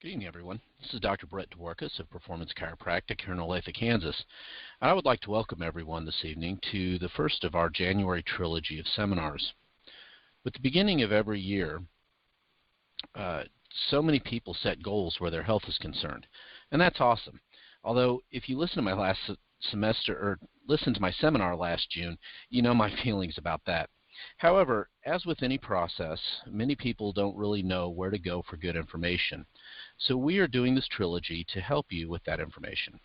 Good evening, everyone. This is Dr. Brett Dworkis of Performance Chiropractic here in Olathe, Kansas. And I would like to welcome everyone this evening to the first of our January trilogy of seminars. With the beginning of every year, so many people set goals where their health is concerned, and that's awesome. Although, if you listen to my last semester or listen to my seminar last June, you know my feelings about that. However, as with any process, many people don't really know where to go for good information. So we are doing this trilogy to help you with that information.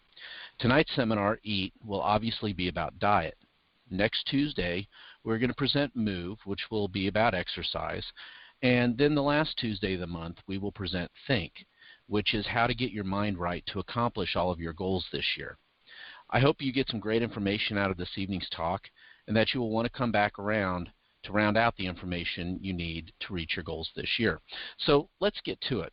Tonight's seminar, Eat, will obviously be about diet. Next Tuesday, we're going to present Move, which will be about exercise. And then the last Tuesday of the month, we will present Think, which is how to get your mind right to accomplish all of your goals this year. I hope you get some great information out of this evening's talk and that you will want to come back around to round out the information you need to reach your goals this year. So let's get to it.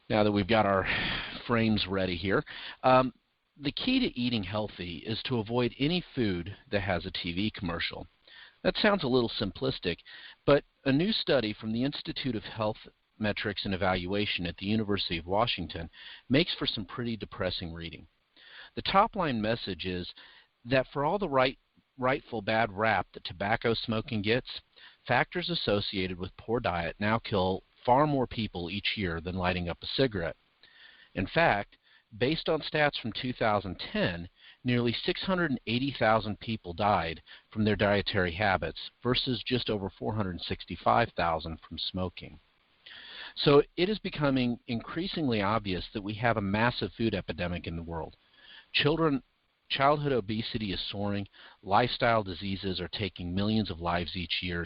Now that we've got our frames ready here, the key to eating healthy is to avoid any food that has a TV commercial. That sounds a little simplistic, but a new study from the Institute of Health Metrics and Evaluation at the University of Washington makes for some pretty depressing reading. The top line message is that for all the rightful bad rap that tobacco smoking gets, factors associated with poor diet now kill far more people each year than lighting up a cigarette. In fact, based on stats from 2010, nearly 680,000 people died from their dietary habits versus just over 465,000 from smoking. So it is becoming increasingly obvious that we have a massive food epidemic in the world. Childhood obesity is soaring, lifestyle diseases are taking millions of lives each year,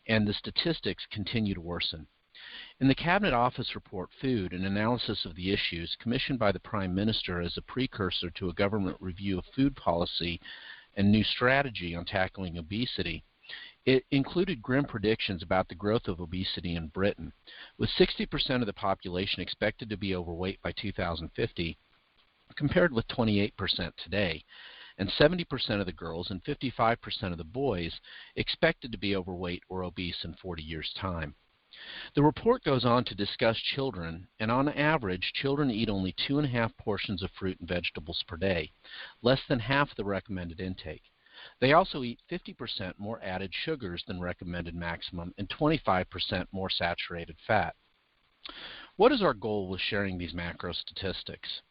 and the statistics continue to worsen. In the Cabinet Office report, Food, an analysis of the issues commissioned by the Prime Minister as a precursor to a government review of food policy and new strategy on tackling obesity, it included grim predictions about the growth of obesity in Britain, with 60% of the population expected to be overweight by 2050, compared with 28% today, and 70% of the girls and 55% of the boys expected to be overweight or obese in 40 years' time. The report goes on to discuss children, and on average, children eat only 2.5 portions of fruit and vegetables per day, less than half the recommended intake. They also eat 50% more added sugars than recommended maximum and 25% more saturated fat. What is our goal with sharing these macro statistics?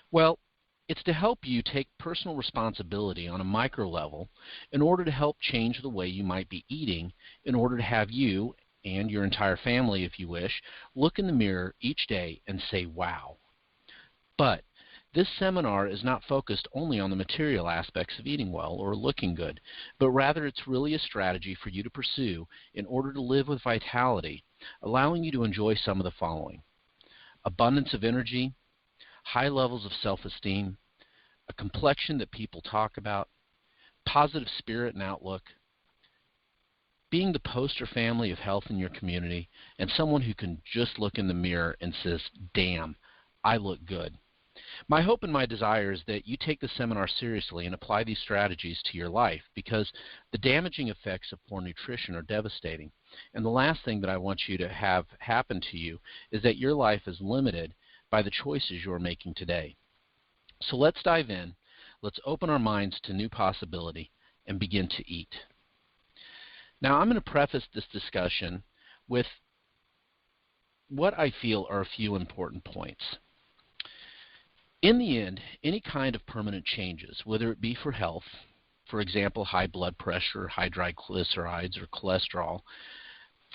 Well, it's to help you take personal responsibility on a micro level in order to help change the way you might be eating in order to have you and your entire family, if you wish, look in the mirror each day and say, wow. But this seminar is not focused only on the material aspects of eating well or looking good, but rather it's really a strategy for you to pursue in order to live with vitality, allowing you to enjoy some of the following: abundance of energy, high levels of self-esteem, a complexion that people talk about, positive spirit and outlook, being the poster family of health in your community, and someone who can just look in the mirror and says, damn, I look good. My hope and my desire is that you take the seminar seriously and apply these strategies to your life, because the damaging effects of poor nutrition are devastating. And the last thing that I want you to have happen to you is that your life is limited by the choices you're making today. So let's dive in. Let's open our minds to new possibility and begin to eat. Now, I'm going to preface this discussion with what I feel are a few important points. In the end, any kind of permanent changes, whether it be for health, for example, high blood pressure, high triglycerides, or cholesterol,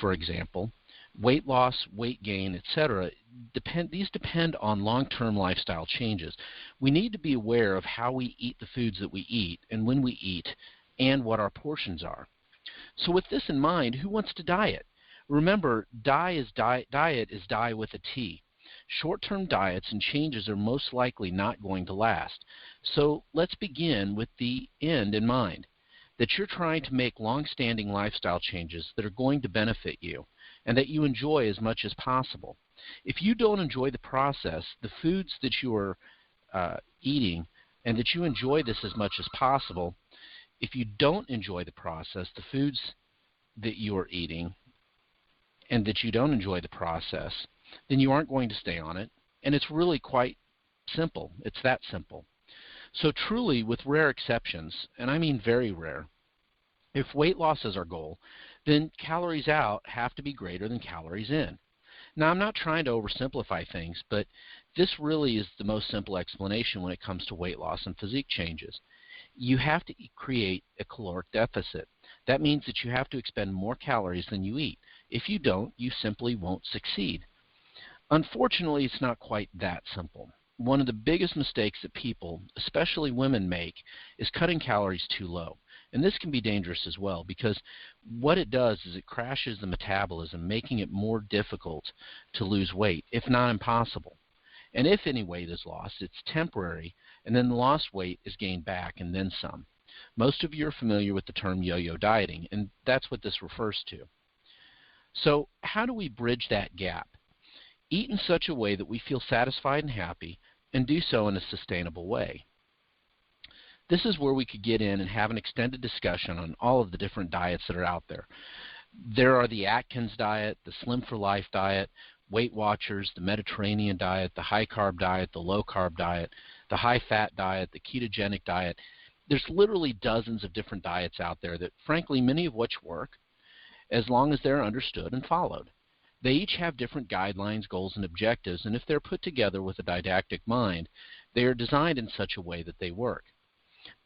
for example, weight loss, weight gain, etc., these depend on long-term lifestyle changes. We need to be aware of how we eat the foods that we eat and when we eat and what our portions are. So with this in mind, who wants to diet? Remember, diet is die with a T. Short-term diets and changes are most likely not going to last. So let's begin with the end in mind, that you're trying to make long-standing lifestyle changes that are going to benefit you. and that you enjoy as much as possible. If you don't enjoy the process, the foods that you are eating, and that you enjoy this as much as possible, if you don't enjoy the process, the foods that you are eating, and that you don't enjoy the process, then you aren't going to stay on it. And it's really quite simple. It's that simple. So truly, with rare exceptions, and I mean very rare, if weight loss is our goal, then calories out have to be greater than calories in. Now, I'm not trying to oversimplify things, but this really is the most simple explanation when it comes to weight loss and physique changes. You have to create a caloric deficit. That means that you have to expend more calories than you eat. If you don't, you simply won't succeed. Unfortunately, it's not quite that simple. One of the biggest mistakes that people, especially women, make is cutting calories too low. And this can be dangerous as well, because what it does is it crashes the metabolism, making it more difficult to lose weight, if not impossible. And if any weight is lost, it's temporary, and then the lost weight is gained back and then some. Most of you are familiar with the term yo-yo dieting, and that's what this refers to. So how do we bridge that gap? Eat in such a way that we feel satisfied and happy, and do so in a sustainable way. This is where we could get in and have an extended discussion on all of the different diets that are out there. There are the Atkins diet, the Slim for Life diet, Weight Watchers, the Mediterranean diet, the high-carb diet, the low-carb diet, the high-fat diet, the ketogenic diet. There's literally dozens of different diets out there that, frankly, many of which work as long as they're understood and followed. They each have different guidelines, goals, and objectives, and if they're put together with a didactic mind, they are designed in such a way that they work.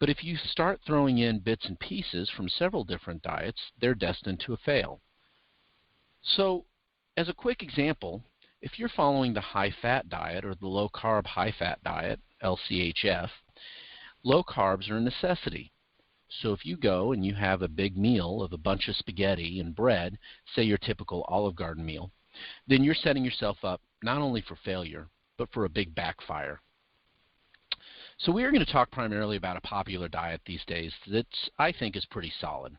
But if you start throwing in bits and pieces from several different diets, they're destined to fail. So, as a quick example, if you're following the high-fat diet or the low-carb high-fat diet, LCHF, low carbs are a necessity. So if you go and you have a big meal of a bunch of spaghetti and bread, say your typical Olive Garden meal, then you're setting yourself up not only for failure, but for a big backfire. So we are going to talk primarily about a popular diet these days that I think is pretty solid.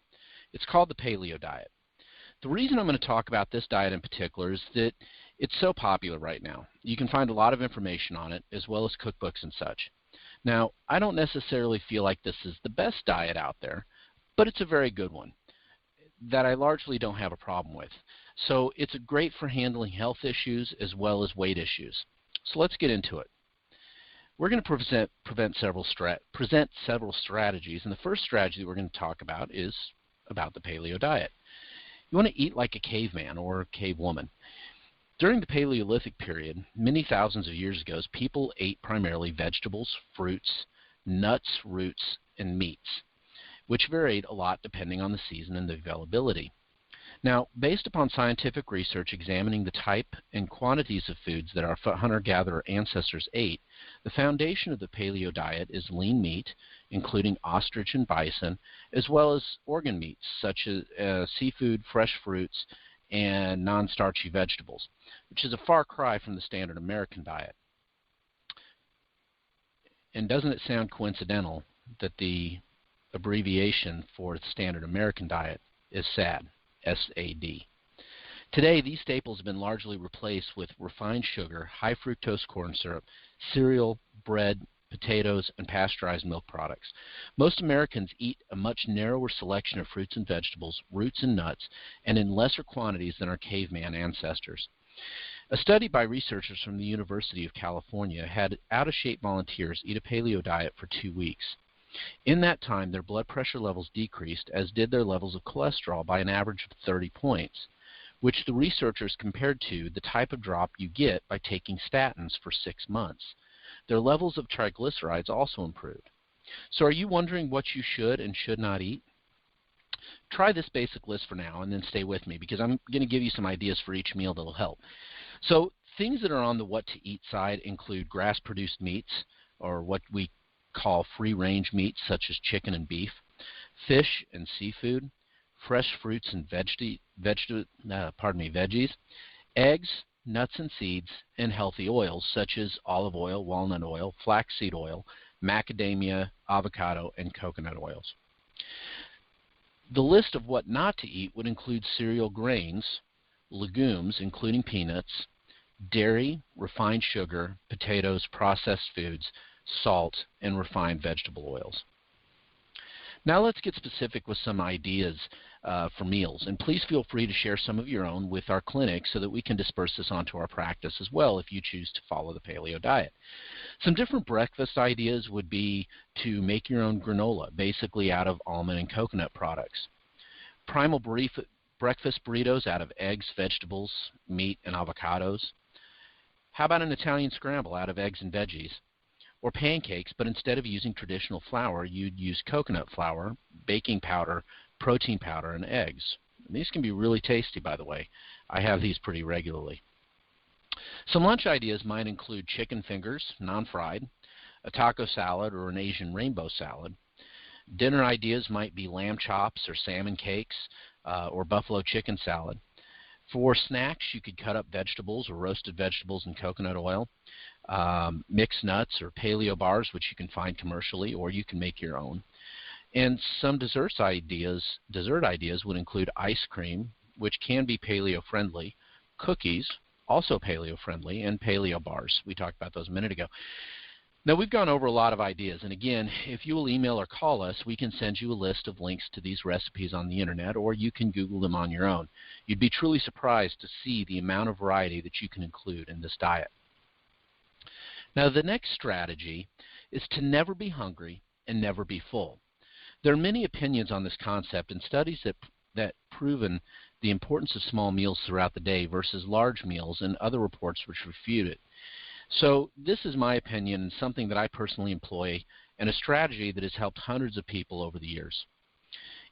It's called the paleo diet. The reason I'm going to talk about this diet in particular is that it's so popular right now. You can find a lot of information on it, as well as cookbooks and such. Now, I don't necessarily feel like this is the best diet out there, but it's a very good one that I largely don't have a problem with. So it's great for handling health issues as well as weight issues. So let's get into it. We're going to present several strategies, and the first strategy we're going to talk about is about the paleo diet. You want to eat like a caveman or a cavewoman. During the Paleolithic period, many thousands of years ago, people ate primarily vegetables, fruits, nuts, roots, and meats, which varied a lot depending on the season and the availability. Now, based upon scientific research examining the type and quantities of foods that our hunter-gatherer ancestors ate, the foundation of the paleo diet is lean meat, including ostrich and bison, as well as organ meats such as seafood, fresh fruits, and non-starchy vegetables, which is a far cry from the standard American diet. And doesn't it sound coincidental that the abbreviation for the standard American diet is SAD, S-A-D? Today, these staples have been largely replaced with refined sugar, high fructose corn syrup, cereal, bread, potatoes, and pasteurized milk products. Most Americans eat a much narrower selection of fruits and vegetables, roots and nuts, and in lesser quantities than our caveman ancestors. A study by researchers from the University of California had out-of-shape volunteers eat a paleo diet for 2 weeks. In that time, their blood pressure levels decreased, as did their levels of cholesterol, by an average of 30 points, which the researchers compared to the type of drop you get by taking statins for 6 months. Their levels of triglycerides also improved. So are you wondering what you should and should not eat? Try this basic list for now and then stay with me, because I'm going to give you some ideas for each meal that will help. So things that are on the what to eat side include grass-produced meats, or what we call free-range meats such as chicken and beef, fish and seafood, fresh fruits and veggies, eggs, nuts and seeds, and healthy oils such as olive oil, walnut oil, flaxseed oil, macadamia, avocado, and coconut oils. The list of what not to eat would include cereal grains, legumes, including peanuts, dairy, refined sugar, potatoes, processed foods, salt, and refined vegetable oils. Now let's get specific with some ideas for meals, and please feel free to share some of your own with our clinic so that we can disperse this onto our practice as well if you choose to follow the paleo diet. Some different breakfast ideas would be to make your own granola, basically out of almond and coconut products. Primal breakfast burritos out of eggs, vegetables, meat, and avocados. How about an Italian scramble out of eggs and veggies? Or pancakes, but instead of using traditional flour, you'd use coconut flour, baking powder, protein powder, and eggs. And these can be really tasty, by the way. I have these pretty regularly. Some lunch ideas might include chicken fingers, non-fried, a taco salad or an Asian rainbow salad. Dinner ideas might be lamb chops or salmon cakes or buffalo chicken salad. For snacks, you could cut up vegetables or roasted vegetables in coconut oil, mixed nuts or paleo bars, which you can find commercially, or you can make your own. And some dessert ideas would include ice cream, which can be paleo-friendly, cookies, also paleo-friendly, and paleo bars. We talked about those a minute ago. Now, we've gone over a lot of ideas, and again, if you will email or call us, we can send you a list of links to these recipes on the internet, or you can Google them on your own. You'd be truly surprised to see the amount of variety that you can include in this diet. Now, the next strategy is to never be hungry and never be full. There are many opinions on this concept and studies that proven the importance of small meals throughout the day versus large meals, and other reports which refute it. So this is my opinion and something that I personally employ, and a strategy that has helped hundreds of people over the years.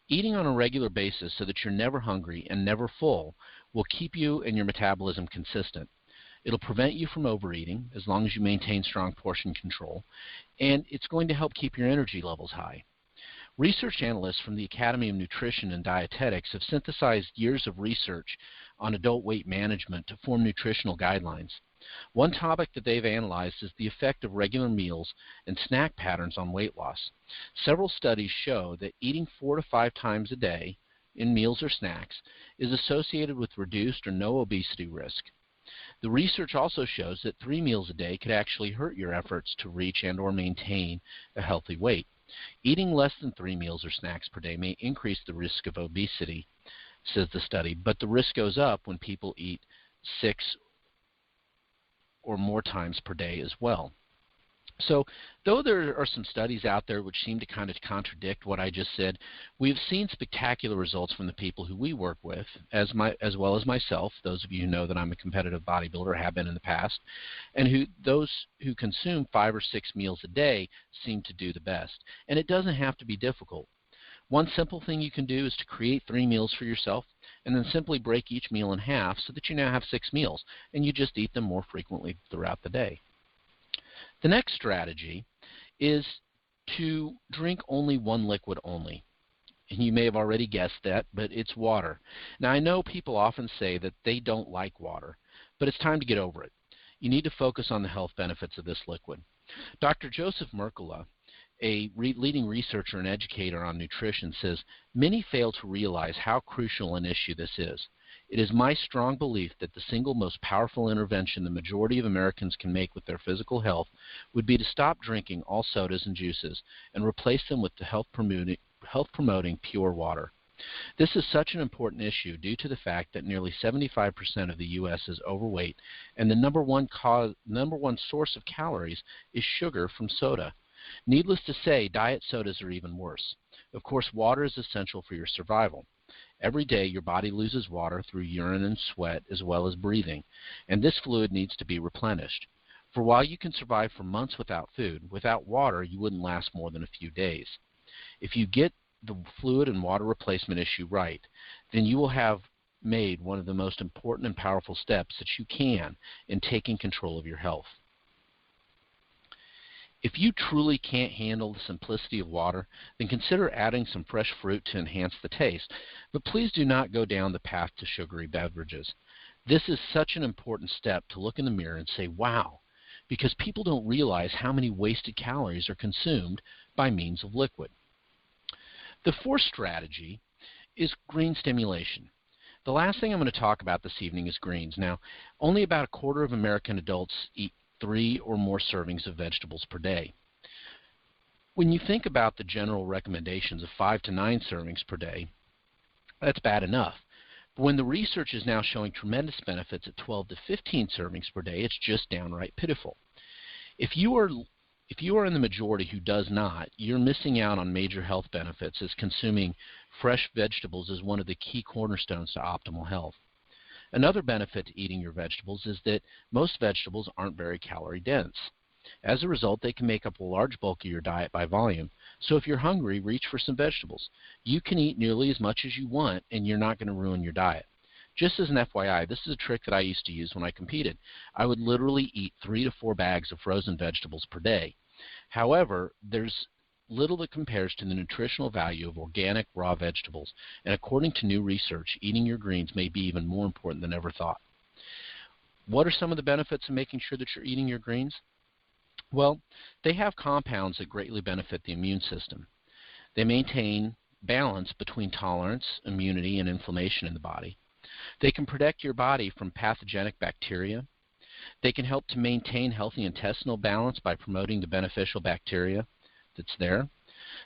Eating on a regular basis so that you're never hungry and never full will keep you and your metabolism consistent. It'll prevent you from overeating as long as you maintain strong portion control, and it's going to help keep your energy levels high. Research analysts from the Academy of Nutrition and Dietetics have synthesized years of research on adult weight management to form nutritional guidelines. One topic that they've analyzed is the effect of regular meals and snack patterns on weight loss. Several studies show that eating 4 to 5 times a day in meals or snacks is associated with reduced or no obesity risk. The research also shows that 3 meals a day could actually hurt your efforts to reach and or maintain a healthy weight. Eating less than 3 meals or snacks per day may increase the risk of obesity, says the study, but the risk goes up when people eat 6 or more times per day as well. So though there are some studies out there which seem to kind of contradict what I just said, we've seen spectacular results from the people who we work with, as well as myself. Those of you who know that I'm a competitive bodybuilder, have been in the past, and those who consume 5 or 6 meals a day seem to do the best. And it doesn't have to be difficult. One simple thing you can do is to create 3 meals for yourself, and then simply break each meal in half so that you now have 6 meals, and you just eat them more frequently throughout the day. The next strategy is to drink only one liquid only. And you may have already guessed that, but it's water. Now, I know people often say that they don't like water, but it's time to get over it. You need to focus on the health benefits of this liquid. Dr. Joseph Mercola, a leading researcher and educator on nutrition, says, "Many fail to realize how crucial an issue this is. It is my strong belief that the single most powerful intervention the majority of Americans can make with their physical health would be to stop drinking all sodas and juices and replace them with the health-promoting pure water. This is such an important issue due to the fact that nearly 75% of the U.S. is overweight, and the number one source of calories is sugar from soda. Needless to say, diet sodas are even worse. Of course, water is essential for your survival. Every day, your body loses water through urine and sweat as well as breathing, and this fluid needs to be replenished. For while you can survive for months without food, without water, you wouldn't last more than a few days. If you get the fluid and water replacement issue right, then you will have made one of the most important and powerful steps that you can in taking control of your health. If you truly can't handle the simplicity of water, then consider adding some fresh fruit to enhance the taste. But please do not go down the path to sugary beverages. This is such an important step to look in the mirror and say, wow, because people don't realize how many wasted calories are consumed by means of liquid. The fourth strategy is green stimulation. The last thing I'm going to talk about this evening is greens. Now, only about a quarter of American adults eat 3 or more servings of vegetables per day. When you think about the general recommendations of 5 to 9 servings per day, that's bad enough. But when the research is now showing tremendous benefits at 12 to 15 servings per day, it's just downright pitiful. If you are in the majority who does not, you're missing out on major health benefits, as consuming fresh vegetables is one of the key cornerstones to optimal health. Another benefit to eating your vegetables is that most vegetables aren't very calorie dense. As a result, they can make up a large bulk of your diet by volume. So if you're hungry, reach for some vegetables. You can eat nearly as much as you want, and you're not going to ruin your diet. Just as an FYI, this is a trick that I used to use when I competed. I would literally eat 3 to 4 bags of frozen vegetables per day. However, there's little that compares to the nutritional value of organic raw vegetables, and according to new research, eating your greens may be even more important than ever thought. What are some of the benefits of making sure that you're eating your greens? Well, they have compounds that greatly benefit the immune system. They maintain balance between tolerance, immunity, and inflammation in the body. They can protect your body from pathogenic bacteria. They can help to maintain healthy intestinal balance by promoting the beneficial bacteria that's there.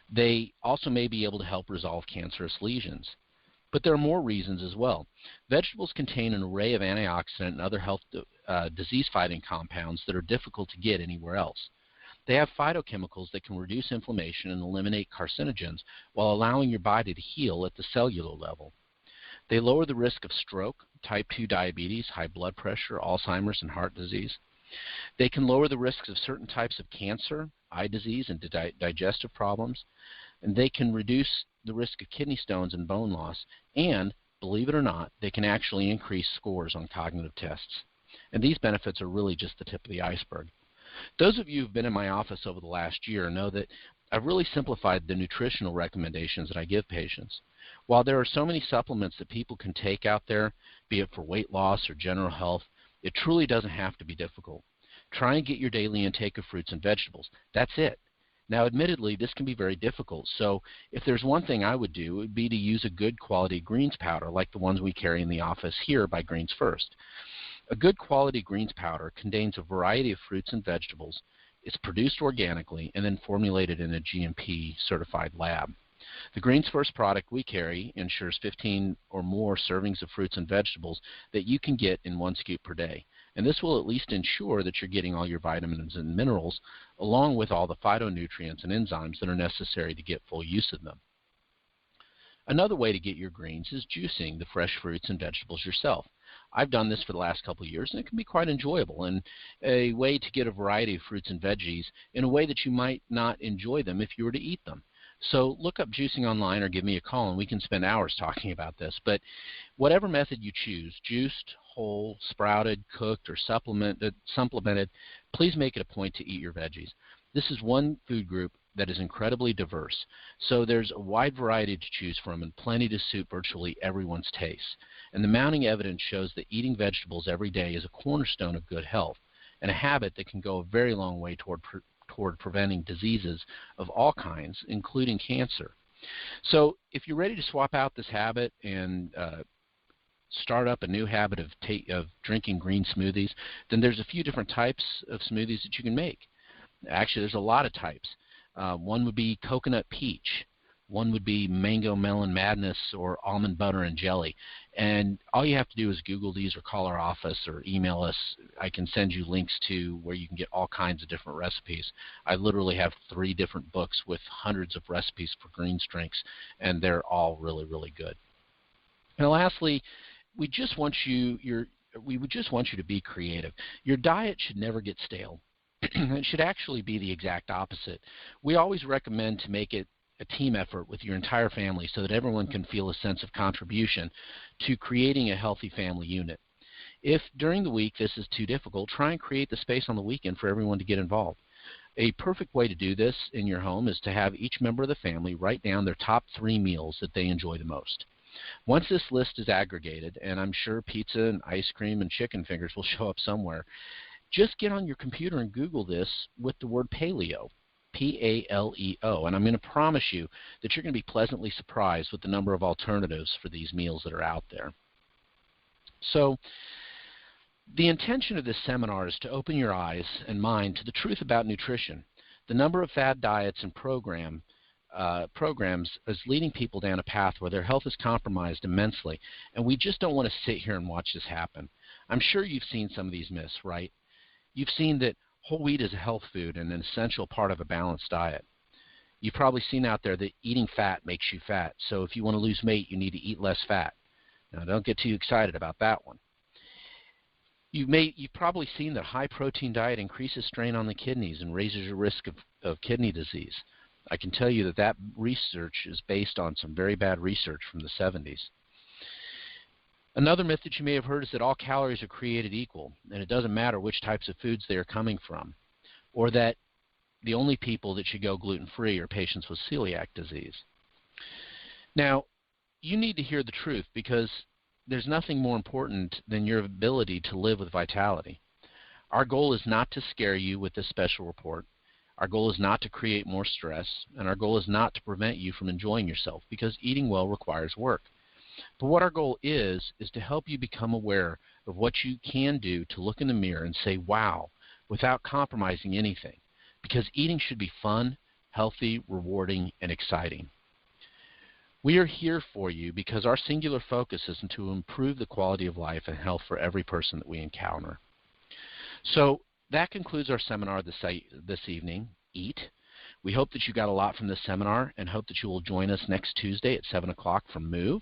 They also may be able to help resolve cancerous lesions. But there are more reasons as well. Vegetables contain an array of antioxidant and other health disease-fighting compounds that are difficult to get anywhere else. They have phytochemicals that can reduce inflammation and eliminate carcinogens while allowing your body to heal at the cellular level. They lower the risk of stroke, type 2 diabetes, high blood pressure, Alzheimer's, and heart disease. They can lower the risks of certain types of cancer, eye disease, and digestive problems. And they can reduce the risk of kidney stones and bone loss. And, believe it or not, they can actually increase scores on cognitive tests. And these benefits are really just the tip of the iceberg. Those of you who've been in my office over the last year know that I've really simplified the nutritional recommendations that I give patients. While there are so many supplements that people can take out there, be it for weight loss or general health, it truly doesn't have to be difficult. Try and get your daily intake of fruits and vegetables. That's it. Now, admittedly, this can be very difficult, so if there's one thing I would do, it would be to use a good quality greens powder like the ones we carry in the office here by Greens First. A good quality greens powder contains a variety of fruits and vegetables. It's produced organically and then formulated in a GMP certified lab. The Greens First product we carry ensures 15 or more servings of fruits and vegetables that you can get in 1 scoop per day. And this will at least ensure that you're getting all your vitamins and minerals along with all the phytonutrients and enzymes that are necessary to get full use of them. Another way to get your greens is juicing the fresh fruits and vegetables yourself. I've done this for the last couple of years, and it can be quite enjoyable and a way to get a variety of fruits and veggies in a way that you might not enjoy them if you were to eat them. So look up juicing online or give me a call, and we can spend hours talking about this. But whatever method you choose, juiced, whole, sprouted, cooked, or supplemented, please make it a point to eat your veggies. This is one food group that is incredibly diverse, so there's a wide variety to choose from and plenty to suit virtually everyone's tastes. And the mounting evidence shows that eating vegetables every day is a cornerstone of good health and a habit that can go a very long way toward preventing diseases of all kinds, including cancer. So if you're ready to swap out this habit and start up a new habit of drinking green smoothies, then there's a few different types of smoothies that you can make. Actually, there's a lot of types. One would be coconut peach. One would be mango melon madness or almond butter and jelly. And all you have to do is Google these or call our office or email us. I can send you links to where you can get all kinds of different recipes. I literally have 3 different books with hundreds of recipes for greens drinks, and they're all really, really good. And lastly, we would just want you to be creative. Your diet should never get stale. It should actually be the exact opposite. We always recommend to make it a team effort with your entire family so that everyone can feel a sense of contribution to creating a healthy family unit. If during the week this is too difficult, try and create the space on the weekend for everyone to get involved. A perfect way to do this in your home is to have each member of the family write down their top 3 meals that they enjoy the most. Once this list is aggregated, and I'm sure pizza and ice cream and chicken fingers will show up somewhere, just get on your computer and Google this with the word paleo, P-A-L-E-O, and I'm going to promise you that you're going to be pleasantly surprised with the number of alternatives for these meals that are out there. So the intention of this seminar is to open your eyes and mind to the truth about nutrition. The number of fad diets and programs is leading people down a path where their health is compromised immensely, and we just don't want to sit here and watch this happen. I'm sure you've seen some of these myths, right? You've seen that whole wheat is a health food and an essential part of a balanced diet. You've probably seen out there that eating fat makes you fat, so if you want to lose weight, you need to eat less fat. Now, don't get too excited about that one. You've probably seen that high-protein diet increases strain on the kidneys and raises your risk of kidney disease. I can tell you that that research is based on some very bad research from the 70s. Another myth that you may have heard is that all calories are created equal, and it doesn't matter which types of foods they are coming from, or that the only people that should go gluten-free are patients with celiac disease. Now, you need to hear the truth because there's nothing more important than your ability to live with vitality. Our goal is not to scare you with this special report. Our goal is not to create more stress, and our goal is not to prevent you from enjoying yourself because eating well requires work. But what our goal is to help you become aware of what you can do to look in the mirror and say, wow, without compromising anything. Because eating should be fun, healthy, rewarding, and exciting. We are here for you because our singular focus is to improve the quality of life and health for every person that we encounter. So that concludes our seminar this evening, Eat. We hope that you got a lot from this seminar and hope that you will join us next Tuesday at 7 o'clock for Move.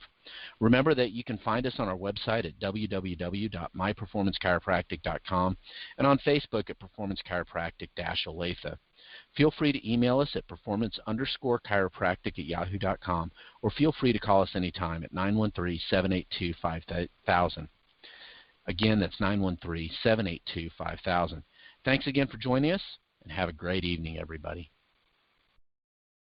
Remember that you can find us on our website at www.myperformancechiropractic.com and on Facebook at Performance Chiropractic-Olathe. Feel free to email us at performance_chiropractic@yahoo.com or feel free to call us anytime at 913-782-5000. Again, that's 913-782-5000. Thanks again for joining us, and have a great evening, everybody.